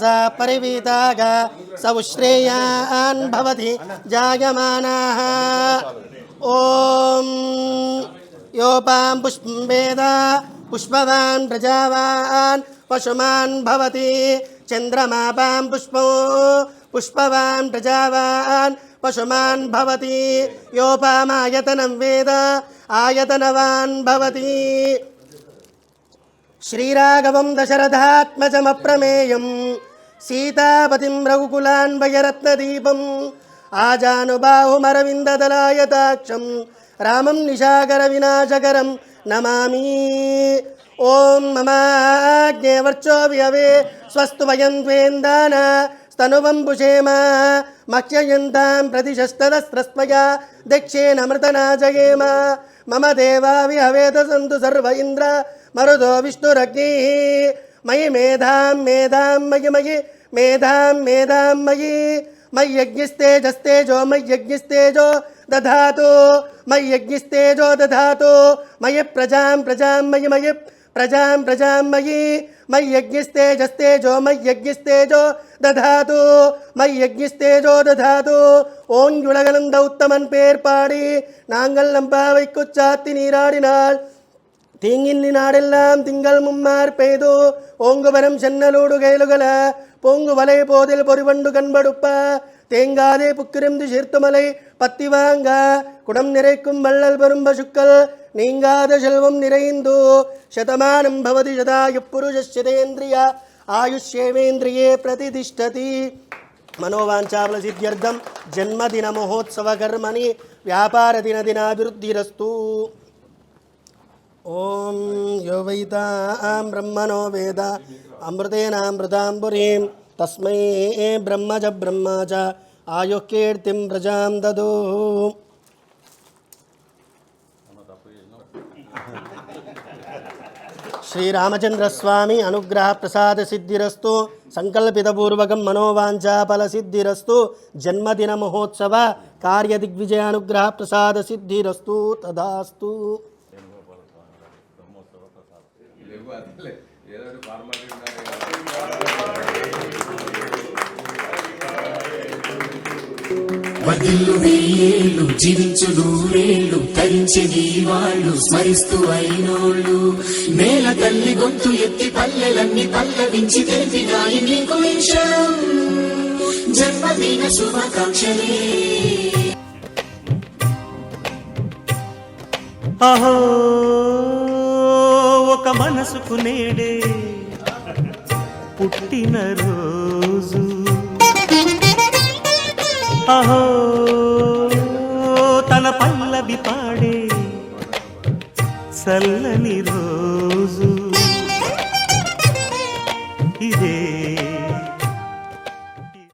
सा परिवीतागा सौश्रेयान् भवति जायमानाः ॐ योपां पुष्पं वेद पुष्पवान् प्रजावान् पशुमान् भवति चन्द्रमापां पुष्पवान् प्रजावान् पशुमान् भवति योपामायतनं वेद आयतनवान् भवति श्रीराघवं दशरथात्मजमप्रमेयं सीतापतिं रघुकुलान्वयरत्नदीपम् आजानुबाहुमरविन्ददलायताक्षं रामं निशाकरविनाशकरं नमामि ॐ ममाज्ञेवर्चो विहवे स्वस्तु वयं द्वेन्दान स्तनुवं पुषेम मह्ययन्तां प्रतिशस्तदस्रस्मया दक्षेणमृतनाजयेम मम देवा विहवेत सन्तु सर्व इन्द्र मरुतो विष्णुरग्निः मयि मेधां मयि मय्यग्निस्तेजस्तेजो मय्यग्निस्तेजो दधातु मय्यग्निस्तेजो दधातु मयि प्रजां मयि प्रजां मयि मय्यग्निस्तेजस्तेजो मय्यग्निस्तेजो दधातु मय्यग्निस्तेजो दधातु ஓம் உலகளந்த உத்தமன் பேர் பாடி நாங்கள் நம்பாவை குச்சாத்தி நீராடினாள் தீங்கின் நாடெல்லாம் திங்கள் மும்மார் பெய்து ஓங்குவரம் சென்னலோடு கைலுகல பொங்கு வலை போதில் பொறிவண்டு கண்படுப்ப தேங்காதே புக்கிருந்து சீர்த்துமலை பத்தி வாங்க குடம் நிறைக்கும் வள்ளல் பெரும் பசுக்கள் நீங்காத செல்வம் நிறைந்து சதமானம் பவதி சதாயு புருஷேந்திரிய ஆயுஷ்யேவேந்திரியே பிரதிதிஷ்டதி मनोवांचाफलसिद्ध्यर्थं जन्मदिन महोत्सव कर्मणि व्यापार दिन दिनाभिवृद्धिरस्तु ओम यो वैतां ब्रह्मणो वेद अमृतेनामृतां तस्मै ब्रह्म च आयुः कीर्तिं प्रजां ददु श्री रामचंद्र स्वामी अनुग्रह प्रसाद सिद्धिरस्तु संकल्पितपूर्वकं मनोवांछा फल सिद्धिरस्तु जन्मदिन महोत्सव कार्य दिग्विजय अनुग्रह प्रसाद सिद्धिरस्तु तदास्तु వదిల్లు వేయేళ్ళు జీవించు నూరేళ్ళు తరించి నీ వాళ్ళు స్మరిస్తూ అయినోళ్ళు నేల తల్లి గొంతు ఎత్తి పల్లెలన్నీ పల్లవించి తెలిపినాయి నీకు విషయం జన్మదిన శుభాకాంక్షలే అహో ఒక మనసుకు నేడే పుట్టిన రోజు అహో తన పల్లవి పాడే చల్లని రోజు